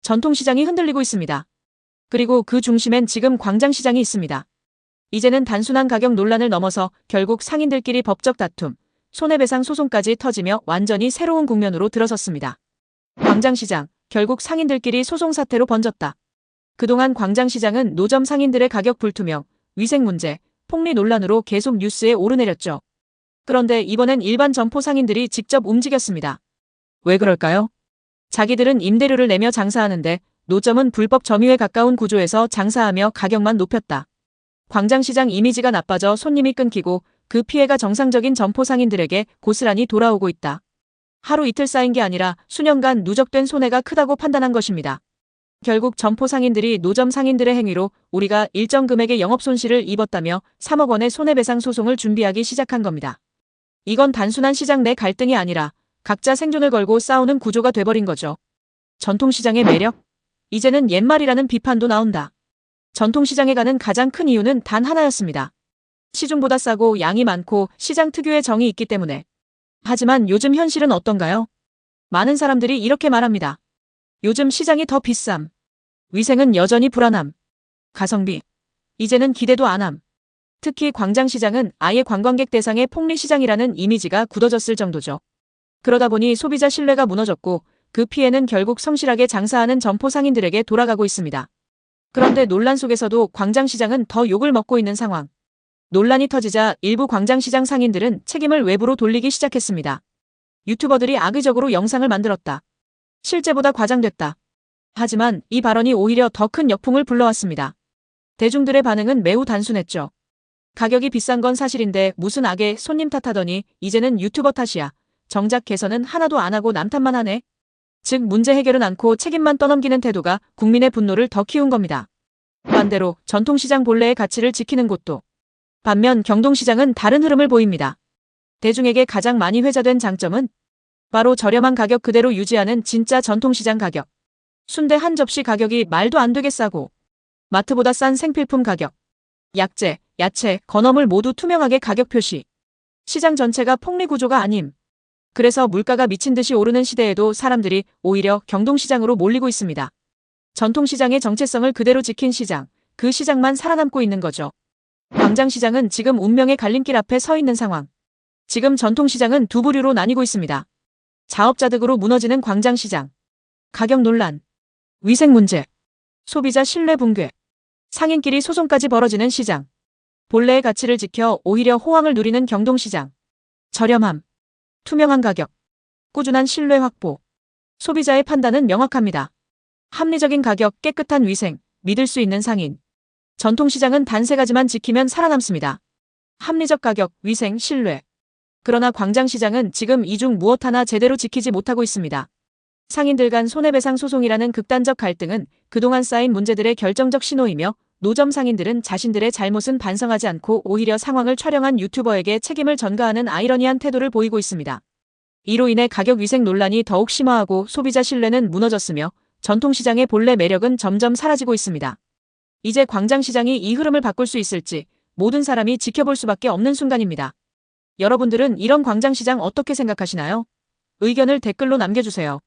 전통시장이 흔들리고 있습니다. 그리고 그 중심엔 지금 광장시장이 있습니다. 이제는 단순한 가격 논란을 넘어서 결국 상인들끼리 법적 다툼, 손해배상 소송까지 터지며 완전히 새로운 국면으로 들어섰습니다. 광장시장, 결국 상인들끼리 소송 사태로 번졌다. 그동안 광장시장은 노점 상인들의 가격 불투명, 위생 문제, 폭리 논란으로 계속 뉴스에 오르내렸죠. 그런데 이번엔 일반 점포 상인들이 직접 움직였습니다. 왜 그럴까요? 자기들은 임대료를 내며 장사하는데 노점은 불법 점유에 가까운 구조에서 장사하며 가격만 높였다. 광장시장 이미지가 나빠져 손님이 끊기고 그 피해가 정상적인 점포 상인들에게 고스란히 돌아오고 있다. 하루 이틀 쌓인 게 아니라 수년간 누적된 손해가 크다고 판단한 것입니다. 결국 점포 상인들이 노점 상인들의 행위로 우리가 일정 금액의 영업 손실을 입었다며 3억 원의 손해배상 소송을 준비하기 시작한 겁니다. 이건 단순한 시장 내 갈등이 아니라 각자 생존을 걸고 싸우는 구조가 돼버린 거죠. 전통시장의 매력? 이제는 옛말이라는 비판도 나온다. 전통시장에 가는 가장 큰 이유는 단 하나였습니다. 시중보다 싸고 양이 많고 시장 특유의 정이 있기 때문에. 하지만 요즘 현실은 어떤가요? 많은 사람들이 이렇게 말합니다. 요즘 시장이 더 비쌈. 위생은 여전히 불안함. 가성비. 이제는 기대도 안 함. 특히 광장시장은 아예 관광객 대상의 폭리시장이라는 이미지가 굳어졌을 정도죠. 그러다 보니 소비자 신뢰가 무너졌고 그 피해는 결국 성실하게 장사하는 점포 상인들에게 돌아가고 있습니다. 그런데 논란 속에서도 광장시장은 더 욕을 먹고 있는 상황. 논란이 터지자 일부 광장시장 상인들은 책임을 외부로 돌리기 시작했습니다. 유튜버들이 악의적으로 영상을 만들었다. 실제보다 과장됐다. 하지만 이 발언이 오히려 더 큰 역풍을 불러왔습니다. 대중들의 반응은 매우 단순했죠. 가격이 비싼 건 사실인데 무슨 악에 손님 탓하더니 이제는 유튜버 탓이야. 정작 개선은 하나도 안 하고 남 탓만 하네. 즉 문제 해결은 않고 책임만 떠넘기는 태도가 국민의 분노를 더 키운 겁니다. 반대로 전통시장 본래의 가치를 지키는 곳도. 반면 경동시장은 다른 흐름을 보입니다. 대중에게 가장 많이 회자된 장점은 바로 저렴한 가격 그대로 유지하는 진짜 전통시장 가격. 순대 한 접시 가격이 말도 안 되게 싸고 마트보다 싼 생필품 가격. 약재, 야채, 건어물 모두 투명하게 가격 표시. 시장 전체가 폭리 구조가 아님. 그래서 물가가 미친 듯이 오르는 시대에도 사람들이 오히려 경동시장으로 몰리고 있습니다. 전통시장의 정체성을 그대로 지킨 시장, 그 시장만 살아남고 있는 거죠. 광장시장은 지금 운명의 갈림길 앞에 서 있는 상황. 지금 전통시장은 두 부류로 나뉘고 있습니다. 자업자득으로 무너지는 광장시장. 가격 논란. 위생 문제. 소비자 신뢰 붕괴. 상인끼리 소송까지 벌어지는 시장. 본래의 가치를 지켜 오히려 호황을 누리는 경동시장. 저렴함. 투명한 가격. 꾸준한 신뢰 확보. 소비자의 판단은 명확합니다. 합리적인 가격, 깨끗한 위생, 믿을 수 있는 상인. 전통시장은 단 세 가지만 지키면 살아남습니다. 합리적 가격, 위생, 신뢰. 그러나 광장시장은 지금 이 중 무엇 하나 제대로 지키지 못하고 있습니다. 상인들 간 손해배상 소송이라는 극단적 갈등은 그동안 쌓인 문제들의 결정적 신호이며 노점 상인들은 자신들의 잘못은 반성하지 않고 오히려 상황을 촬영한 유튜버에게 책임을 전가하는 아이러니한 태도를 보이고 있습니다. 이로 인해 가격 위생 논란이 더욱 심화하고 소비자 신뢰는 무너졌으며 전통시장의 본래 매력은 점점 사라지고 있습니다. 이제 광장시장이 이 흐름을 바꿀 수 있을지 모든 사람이 지켜볼 수밖에 없는 순간입니다. 여러분들은 이런 광장시장 어떻게 생각하시나요? 의견을 댓글로 남겨주세요.